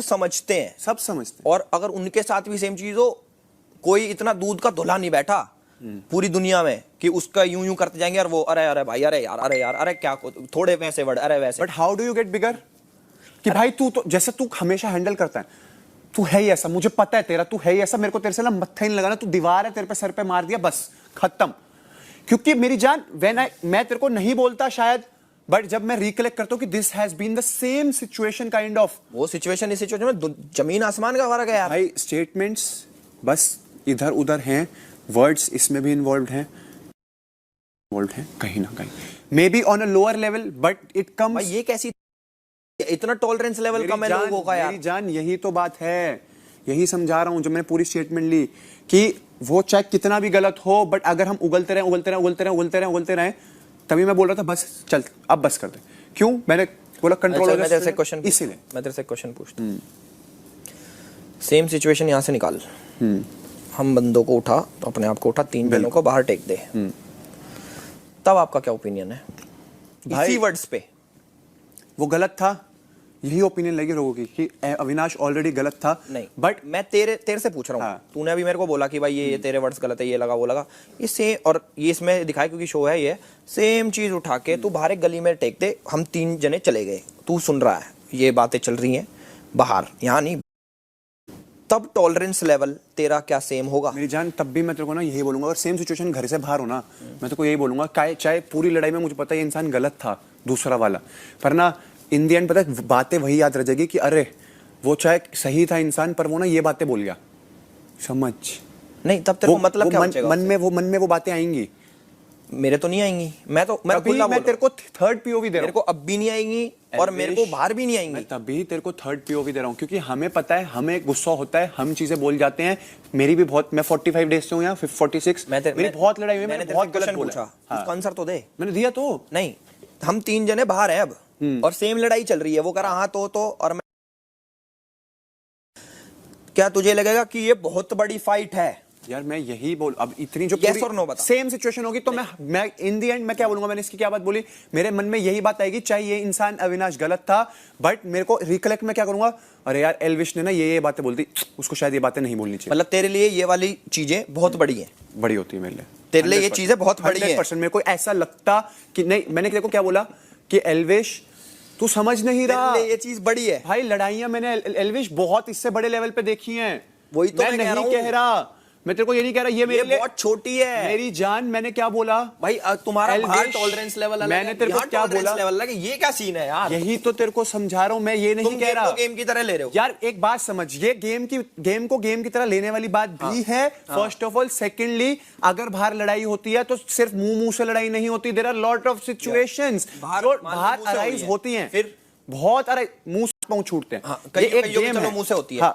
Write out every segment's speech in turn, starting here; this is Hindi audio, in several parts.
समझते हैं, सब समझते हैं। और अगर उनके साथ भी सेम चीज हो, कोई इतना दूध का धुला नहीं बैठा पूरी दुनिया में कि उसका यूं यूं करते जाएंगे और वो अरे अरे भाई अरे यार अरे यार अरे क्या थोड़े पैसे बढ़ अरे वैसे। But how do you get बिगर कि भाई तू तो जैसे तू हमेशा हैंडल करता है, तू है ही ऐसा, मुझे पता है तेरा, तू है ही ऐसा, मेरे को तेरे से ना मत्था ही नहीं लगाना, तू दीवार है, तेरे पे सर पे मार दिया बस खत्म। क्योंकि मेरी जान मैं तेरे को नहीं बोलता शायद, बट जब मैं रिकलेक्ट करता हूं कि this has been the same situation kind of, वो सिचुएशन इस सिचुएशन में जमीन आसमान का फर्क है यार। भाई स्टेटमेंट्स बस इधर उधर हैं, वर्ड्स इसमें भी इन्वॉल्व हैं कहीं ना कहीं, may be on a lower level, but it comes. ये कैसी इतना टॉलरेंस लेवल कम है लोगों का यार। मेरी जान यही तो बात है, यही समझा रहा हूं जब मैंने पूरी स्टेटमेंट ली कि वो चाहे कितना भी गलत हो, बट अगर हम उगलते रहे, तभी मैं बोल रहा था बस चल अब बस कर दे। क्यों मैंने बोला कंट्रोल हो जाए, इसीलिए मैं तेरे से क्वेश्चन पूछता हूं। सेम सिचुएशन यहां से निकाल, हम बंदों को उठा, तो अपने आप को उठा, 3 जनों को बाहर टेक दे, तब आपका क्या ओपिनियन है इसी वर्ड्स पे? वो गलत था, यही ओपिनियन लगी लोगों की कि अविनाश ऑलरेडी गलत था। नहीं, बट मैं तेरे से पूछ रहा हूँ। हाँ। तूने अभी मेरे को बोला कि भाई ये तेरे वर्ड्स गलत है, ये लगा वो लगा, ये सेम, और ये इसमें दिखाया क्योंकि शो है, ये सेम चीज उठा के तू बाहर एक गली में टेक दे, हम 3 जने चले गए, तू सुन रहा है, ये बातें चल रही हैं बाहर, यहाँ नहीं, तब टॉलरेंस लेवल तेरा क्या सेम होगा? मेरी जान तब भी मैं तेरे को ना यही बोलूंगा, अगर सेम सिचुएशन घर से बाहर हो ना, मैं तेरे को यही बोलूंगा, चाहे पूरी लड़ाई में मुझे पता है ये इंसान गलत था दूसरा वाला, पर ना इन दी एंड पता है बातें वही याद रह जाएगी कि अरे वो चाहे सही था इंसान, पर वो ना ये बातें बोल गया, समझ नहीं, तब तेरे को मतलब क्या बचेगा? मन में वो बातें आएंगी, मेरे तो नहीं आएंगी, मैं तेरे को थर्ड पीओवी दे रहा हूं, मेरे को अब भी नहीं आएंगी और मेरे को बाहर भी नहीं आएंगी। मैं तभी तेरे को थर्ड पीओवी दे रहा हूं क्योंकि हमें पता है, हमें गुस्सा होता है, हम चीजें बोल जाते हैं। मेरी भी बहुत, मैं 45 डेज से हूं यहाँ, 46, मेरी बहुत लड़ाई हुई, मैंने बहुत गलत बोला। उसका आंसर तो दे। मैंने दिया तो नहीं, हम 3 जने बाहर हैं अब और सेम लड़ाई चल रही है, वो कह रहा हाँ तो और मैं, क्या तुझे लगेगा कि ये बहुत बड़ी फाइट है? यार मैं यही बोल, अब इतनी जो yes or no बता। सेम सिचुएशन होगी तो मैं इन दी एंड मैं क्या बोलूंगा, मैंने इसकी क्या बात बोली, मेरे मन में यही बात आएगी, चाहे ये इंसान अविनाश गलत था, बट मेरे को रिकलेक्ट में क्या करूंगा, अरे यार एल्विश ने ना ये बातें बोलती, उसको शायद ये बातें नहीं बोलनी चाहिए। मतलब तेरे लिए ये वाली चीजें बहुत बड़ी है, बड़ी होती है मेरे लिए, तेरे लिए ये चीजें बहुत बड़ी है। 100% मेरे को ऐसा लगता कि नहीं, मैंने देखो क्या बोला कि एल्विश तू समझ नहीं रहा, ये चीज बड़ी है भाई, लड़ाइयां मैंने एल्विश बहुत इससे बड़े लेवल पे देखी हैं, वही तो मैं नहीं कह रहा, मैं तेरे को ये नहीं कह रहा ये मेरे लिए बहुत छोटी है मेरी जान। मैंने क्या बोला भाई, तुम्हारा बाहर टॉलरेंस लेवल अलग है, मैंने तेरे को क्या बोला लेवल अलग है, ये क्या सीन है यार? यही तो तेरे को समझा रहा हूं, मैं ये नहीं कह रहा गेम की तरह ले रहे हो यार। एक बात समझ, ये गेम को गेम की तरह लेने वाली बात भी है, फर्स्ट ऑफ ऑल। सेकेंडली, अगर बाहर लड़ाई होती है तो सिर्फ मुंह से लड़ाई नहीं होती, there are lot of situations जो बाहर अराइज होती हैं, फिर बहुत मुंह से पांव छूटते हैं। ये एक गेम है, मुंह से होती है,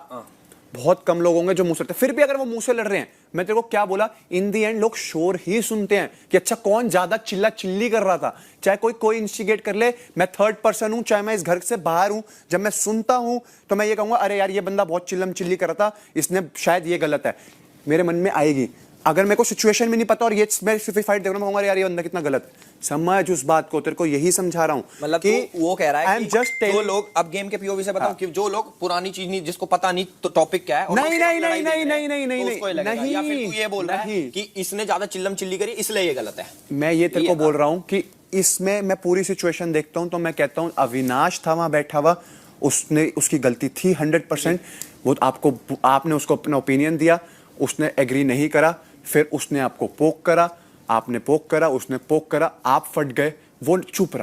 बहुत कम लोग होंगे जो मुंह से लड़ते हैं, फिर भी अगर वो मुंह से लड़ रहे हैं, मैं तेरे को क्या बोला, इन दी एंड लोग शोर ही सुनते हैं कि अच्छा कौन ज्यादा चिल्ला चिल्ली कर रहा था, चाहे कोई इंस्टिगेट कर ले, मैं थर्ड पर्सन हूं, चाहे मैं इस घर से बाहर हूं, जब मैं सुनता हूं तो मैं ये कहूंगा अरे यार ये बंदा बहुत चिल्लम चिल्ली कर रहा था, इसने शायद ये गलत है, मेरे मन में आएगी। अगर मेरे को सिचुएशन भी नहीं पता और ये मैं सिर्फ फाइट देख रहा हूं, यार ये बंदा कितना गलत है, समझ उस बात को, तेरे को यही समझा रहा हूं। मतलब कि वो कह रहा है कि जो लोग, अब गेम के पीओवी से बताऊं कि जो लोग पुरानी चीज नहीं, जिसको पता नहीं तो टॉपिक क्या है, नहीं, या फिर तू ये बोल रहा है कि इसने ज्यादा चिल्लम चिल्ली करी इसलिए ये गलत है। मैं ये तेरे को बोल रहा हूं कि इसमें मैं पूरी सिचुएशन देखता हूं तो मैं कहता हूं अविनाश था वहां बैठा हुआ, उसने उसकी गलती थी 100%, वो आपने उसको अपना ओपिनियन दिया, उसने एग्री नहीं करा, फिर उसने आपको पोक करा, आपने पोक करा, उसने पोक करा, आप फट गए, वो चुप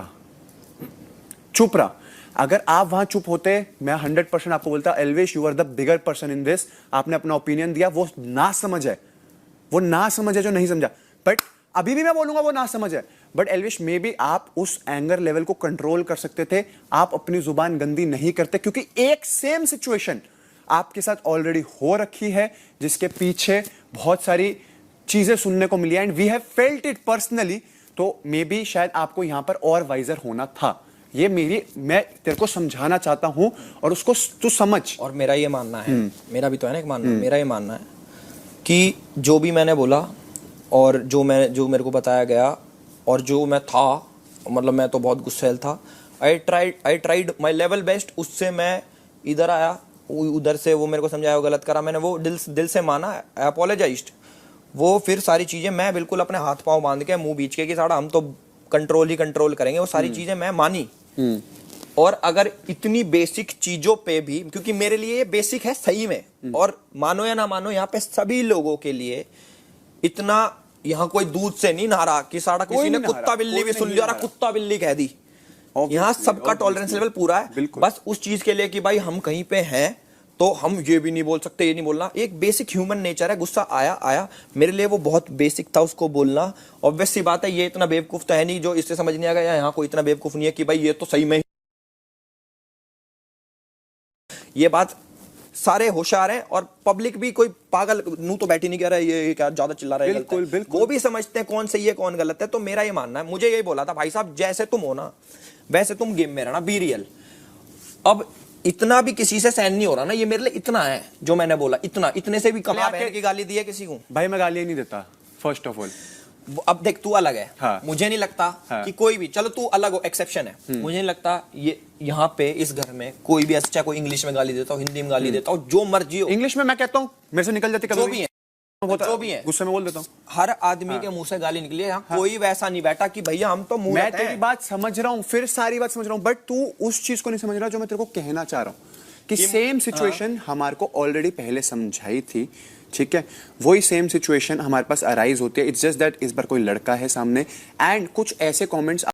रहा। अगर आप वहां चुप होते, मैं 100% आपको बोलता Elvish you are the bigger person in this, आपने अपना ओपिनियन दिया, वो ना समझ है जो नहीं समझा, बट अभी भी मैं बोलूंगा वो ना समझ है, बट एल्विश मे बी आप उस एंगर लेवल को कंट्रोल कर सकते थे, आप अपनी जुबान गंदी नहीं करते, क्योंकि एक सेम सिचुएशन आपके साथ ऑलरेडी हो रखी है, जिसके पीछे बहुत सारी चीजें सुनने को मिली and we have felt it personally, तो मे बी शायद आपको यहां पर और वाइजर होना था। ये मैं तेरे को समझाना चाहता हूं और उसको तू समझ। और मेरा ये मानना है, मेरा भी तो है ना एक मानना, मेरा ये मानना है कि जो भी मैंने बोला और जो मेरे को बताया गया और जो मैं था, मतलब मैं तो बहुत गुस्सैल था, I tried my level best, उससे मैं इधर आया उधर से वो मेरे को समझाया, वो गलत करा, मैंने वो दिल से माना, आई अपोलोजाइज्ड। वो फिर सारी चीजें मैं बिल्कुल अपने हाथ पांव बांध के मुंह बीच के कि साड़ा हम तो कंट्रोल ही कंट्रोल करेंगे, वो सारी चीजें मैं मानी। और अगर इतनी बेसिक चीजों पे भी, क्योंकि मेरे लिए ये बेसिक है सही में, और मानो या ना मानो यहाँ पे सभी लोगों के लिए इतना, यहाँ कोई दूध से नहीं नहा रहा कि साड़ा किसी ने कुत्ता बिल्ली भी सुन लिया और कुत्ता बिल्ली कह दी। यहाँ सबका टॉलरेंस लेवल पूरा है, बस उस चीज के लिए कि भाई हम कहीं पे हैं तो हम ये भी नहीं बोल सकते, ये नहीं बोलना। एक बेसिक ह्यूमन नेचर है, गुस्सा आया मेरे लिए वो बहुत बेसिक था उसको बोलना। ऑब्वियस सी बात है, ये इतना बेवकूफ तो है नहीं जो इससे समझ नहीं आ गया, यहाँ कोई इतना बेवकूफ नहीं है कि भाई ये तो सही में ये बात, सारे होशियार हैं और पब्लिक भी कोई पागल नू तो बैठी नहीं कह रहा है ये क्या ज्यादा चिल्ला रहा है, बिल्कुल बिल्कुल वो भी समझते हैं कौन सही है कौन गलत है। तो मेरा ये मानना है, मुझे यही बोला था भाई साहब जैसे तुम हो ना वैसे तुम गेम में रहना, बी रियल। अब इतना भी किसी से सहन नहीं हो रहा ना, ये मेरे लिए इतना है जो मैंने बोला, इतने से भी कम बहन की गाली दी है किसी को? भाई मैं गाली नहीं देता, फर्स्ट ऑफ ऑल। अब देख तू अलग है, हाँ। मुझे नहीं लगता कि कोई भी, चलो तू अलग हो, एक्सेप्शन है, मुझे नहीं लगता ये यहाँ पे इस घर में कोई भी अच्छा, कोई इंग्लिश में गाली देता हो, हिंदी में गाली देता हो, जो मर्जी हो। इंग्लिश में मैं कहता हूँ मेरे से निकल जाती कभी, जो भी है, जो भी है, गुस्से में बोल देता हूँ। हर आदमी के मुंह से गाली निकली है, यहाँ कोई वैसा नहीं बैठा कि भैया हम तो मुंह मैं रहते तेरी हैं। बात समझ रहा हूँ, फिर सारी बात समझ रहा हूँ, बट तू उस चीज को नहीं समझ रहा जो मैं तेरे को कहना चाह रहा हूँ कि सेम सिचुएशन हमारे को ऑलरेडी पहले समझाई थी, ठीक है? वही सेम सिचुएशन हमारे पास अराइज होती है, इट्स जस्ट दैट इस बार कोई लड़का है सामने एंड कुछ ऐसे कमेंट्स